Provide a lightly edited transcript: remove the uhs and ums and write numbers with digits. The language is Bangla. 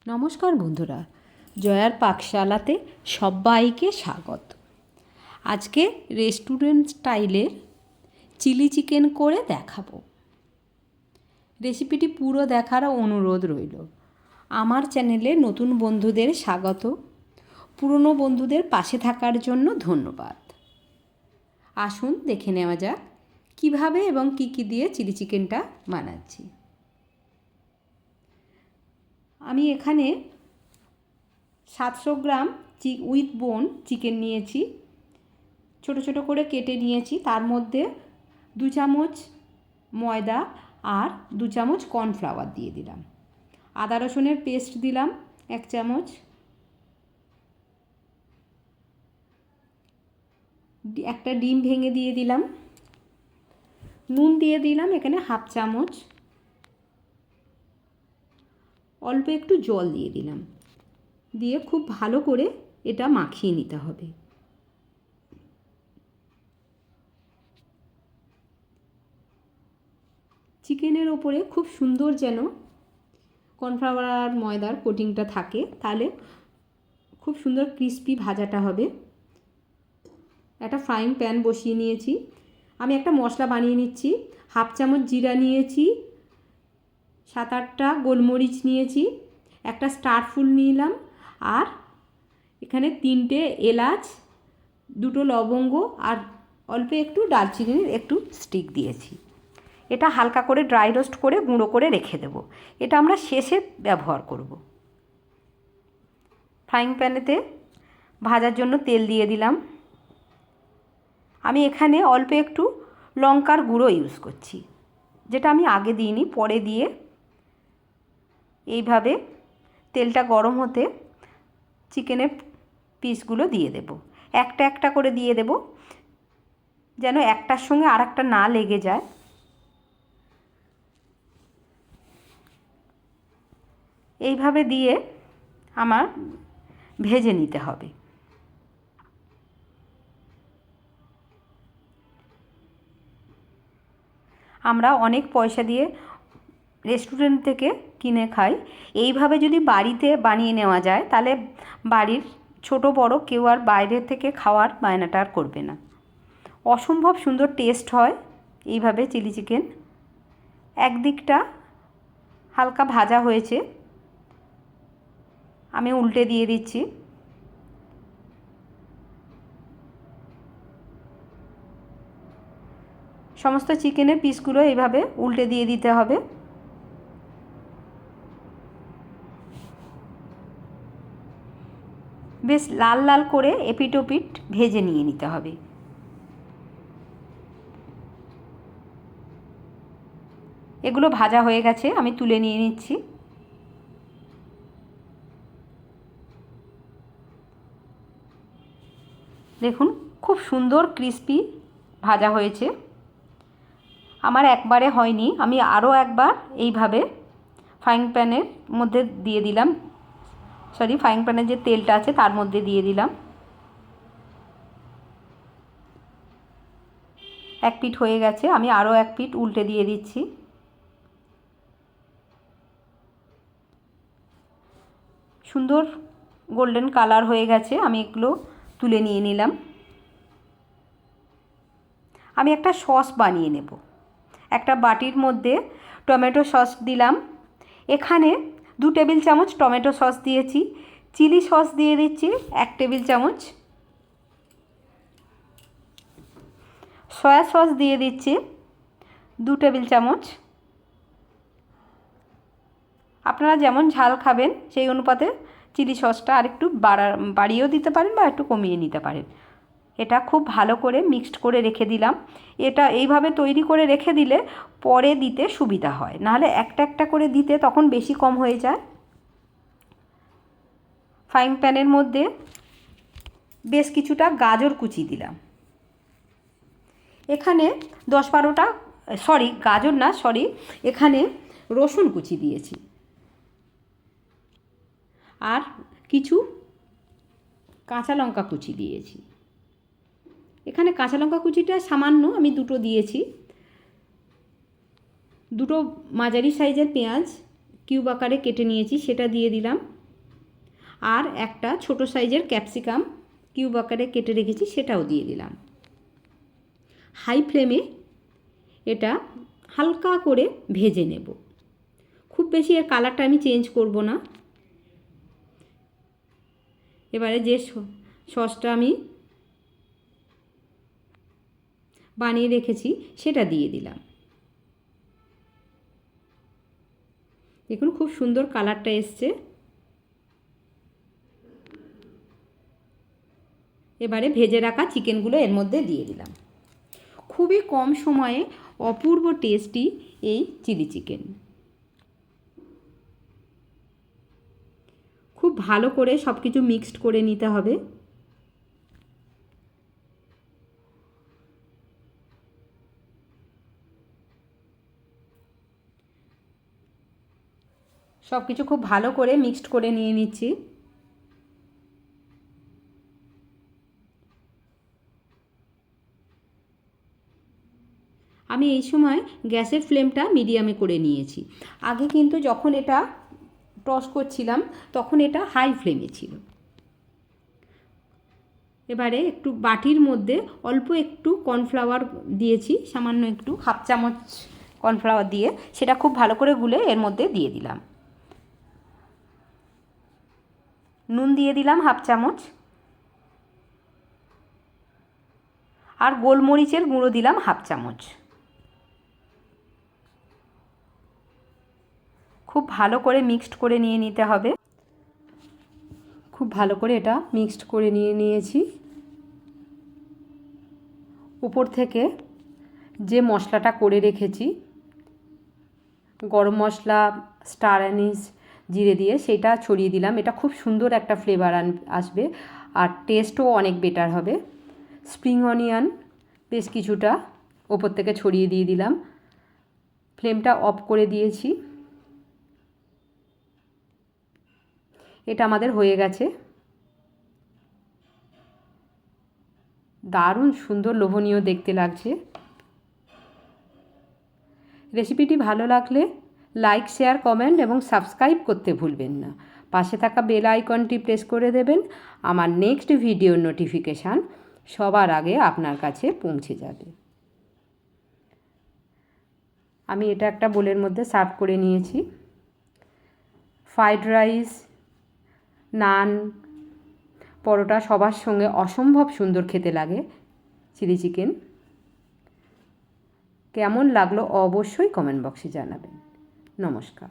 নমস্কার বন্ধুরা, জয়ার পাকশালাতে সবাইকে স্বাগত। আজকে রেস্টুরেন্ট স্টাইলের চিলি চিকেন করে দেখাবো। রেসিপিটি পুরো দেখার অনুরোধ রইল। আমার চ্যানেলে নতুন বন্ধুদের স্বাগত, পুরনো বন্ধুদের পাশে থাকার জন্য ধন্যবাদ। আসুন দেখে নেওয়া যাক কীভাবে এবং কী কী দিয়ে চিলি চিকেনটা বানাচ্ছি। আমি এখানে 700 গ্রাম উইথ বোন চিকেন নিয়েছি, ছোট ছোট করে কেটে নিয়েছি। তার মধ্যে 2 চামচ ময়দা আর 2 চামচ কর্নফ্লাওয়ার দিয়ে দিলাম। আদা রসুনের পেস্ট দিলাম 1 চামচ, একটা ডিম ভেঙে দিয়ে দিলাম, নুন দিয়ে দিলাম এখানে 1/2 চামচ, অল্প একটু জল দিয়ে দিলাম, দিয়ে খুব ভালো করে এটা মাখিয়ে নিতে হবে। চিকেনের ওপরে খুব সুন্দর যেন কর্নফ্লাওয়ার আর ময়দার কোটিংটা থাকে, তাহলে খুব সুন্দর ক্রিস্পি ভাজাটা হবে। একটা ফ্রাইং প্যান বসিয়ে নিয়েছি, আমি একটা মশলা বানিয়ে নিচ্ছি। 1/2 চামচ জিরা নিয়েছি, 7-8টা গোলমরিচ নিয়েছি, একটা স্টার ফুল নিলাম, আর এখানে 3টে এলাচ, 2টো লবঙ্গ আর অল্প একটু দারচিনির একটু স্টিক দিয়েছি। এটা হালকা করে ড্রাই রোস্ট করে গুঁড়ো করে রেখে দেব। এটা আমরা শেষে ব্যবহার করব। ফ্রাইং প্যানেতে ভাজার জন্য তেল দিয়ে দিলাম। আমি এখানে অল্প একটু লঙ্কার গুঁড়ো ইউজ করছি, যেটা আমি আগে দিইনি, পরে দিয়ে। এইভাবে তেলটা গরম হতে চিকেনের পিসগুলো দিয়ে দেব, একটা একটা করে দিয়ে দেব, যেন একটার সঙ্গে আর একটা না লেগে যায়। এইভাবে দিয়ে আমার ভেজে নিতে হবে। আমরা অনেক পয়সা দিয়ে রেস্টুরেন্ট থেকে কিনে খাই, এইভাবে যদি বাড়িতে বানিয়ে নেওয়া যায় তাহলে বাড়ির ছোট বড় কেউ আর বাইরে থেকে খাওয়ার বায়নাটা আর করবে না। অসম্ভব সুন্দর টেস্ট হয় এইভাবে চিলি চিকেন। একদিকটা হালকা ভাজা হয়েছে, আমি উল্টে দিয়ে দিচ্ছি। সমস্ত চিকেনের পিসগুলো এইভাবে উল্টে দিয়ে দিতে হবে। বেশ লাল লাল করে এপিট ওপিট ভেজে নিয়ে নিতে হবে। এগুলো ভাজা হয়ে গেছে, আমি তুলে নিয়ে নিচ্ছি। দেখুন খুব সুন্দর ক্রিস্পি ভাজা হয়েছে। আমার একবারে হয়নি, আমি আরও একবার এইভাবে ফ্রাইং প্যানের মধ্যে দিয়ে দিলাম, ফ্রাইং প্যানের যে তেলটা আছে তার মধ্যে দিয়ে দিলাম। এক পিঠ হয়ে গেছে, আমি আরও এক পিঠ উল্টে দিয়ে দিচ্ছি। সুন্দর গোল্ডেন কালার হয়ে গেছে, আমি এগুলো তুলে নিয়ে নিলাম। আমি একটা সস বানিয়ে নেব। একটা বাটির মধ্যে টমেটো সস দিলাম, এখানে 2 টেবিল চামচ টমেটো সস দিয়েছি। চিলি সস দিয়ে দিচ্ছি 1 টেবিল চামচ, সয়া সস দিয়ে দিচ্ছি 2 টেবিল চামচ। আপনারা যেমন ঝাল খাবেন সেই অনুপাতে চিলি সসটা আর একটু বাড়িয়েও দিতে পারেন বা একটু কমিয়ে নিতে পারেন। এটা খুব ভালো করে মিক্সড করে রেখে দিলাম। এটা এইভাবে তৈরি করে রেখে দিলে পরে দিতে সুবিধা হয়, নাহলে একটা একটা করে দিতে তখন বেশি কম হয়ে যায়। ফ্রাইং প্যানের মধ্যে বেশ কিছুটা গাজর কুচি দিলাম। এখানে 10-12টা, গাজর না, এখানে রসুন কুচি দিয়েছি, আর কিছু কাঁচা লঙ্কা কুচি দিয়েছি। এখানে কাঁচা লঙ্কা কুচিটা সামান্য, আমি 2টো দিয়েছি। 2টো মাঝারি সাইজের পেঁয়াজ কিউব আকারে কেটে নিয়েছি সেটা দিয়ে দিলাম, আর একটা ছোট সাইজের ক্যাপসিকাম কিউব আকারে কেটে রেখেছি সেটাও দিয়ে দিলাম। হাই ফ্লেমে এটা হালকা করে ভেজে নেব, খুব বেশি এর কালারটা আমি চেঞ্জ করব না। এবারে যে সসটা আমি বানিয়ে রেখেছি সেটা দিয়ে দিলাম। দেখুন খুব সুন্দর কালারটা এসছে। এবারে ভেজে রাখা চিকেনগুলো এর মধ্যে দিয়ে দিলাম। খুবই কম সময়ে অপূর্ব টেস্টি এই চিলি চিকেন। খুব ভালো করে সব কিছু মিক্সড করে নিতে হবে। সব কিছু খুব ভালো করে মিক্সড করে নিয়ে নিচ্ছি। আমি এই সময় গ্যাসের ফ্লেমটা মিডিয়ামে করে নিয়েছি। আগে কিন্তু যখন এটা টস করছিলাম তখন এটা হাই ফ্লেমে ছিল। এবারে একটু বাটির মধ্যে অল্প একটু কর্নফ্লাওয়ার দিয়েছি, সামান্য একটু, হাফ চামচ কর্নফ্লাওয়ার দিয়ে সেটা খুব ভালো করে গুলে এর মধ্যে দিয়ে দিলাম। নুন দিয়ে দিলাম হাফ চামচ, আর গোলমরিচের গুঁড়ো দিলাম হাফ চামচ। খুব ভালো করে মিক্সড করে নিয়ে নিতে হবে। খুব ভালো করে এটা মিক্সড করে নিয়েছি। উপর থেকে যে মশলাটা করে রেখেছি, গরম মশলা, স্টার অ্যানিস, জিরে দিয়ে সেটা ছড়িয়ে দিলাম। এটা খুব সুন্দর একটা ফ্লেভার আসবে আর টেস্টও অনেক বেটার হবে। স্প্রিং অনিয়ন বেশ কিছুটা ওপর থেকে ছড়িয়ে দিয়ে দিলাম। ফ্লেমটা অফ করে দিয়েছি। এটা আমাদের হয়ে গেছে। দারুণ সুন্দর লোভনীয় দেখতে লাগছে। রেসিপিটি ভালো লাগলে লাইক, শেয়ার, কমেন্ট এবং সাবস্ক্রাইব করতে ভুলবেন না। পাশে থাকা বেল আইকনটি প্রেস করে দেবেন। আমার নেক্সট ভিডিওর নোটিফিকেশান সবার আগে আপনার কাছে পৌঁছে যাবে। আমি এটা একটা বোলের মধ্যে সার্ভ করে নিয়েছি। ফ্রাইড রাইস, নান, পরোটা সবার সঙ্গে অসম্ভব সুন্দর খেতে লাগে চিলি চিকেন। কেমন লাগলো অবশ্যই কমেন্ট বক্সে জানাবেন। নমস্কার।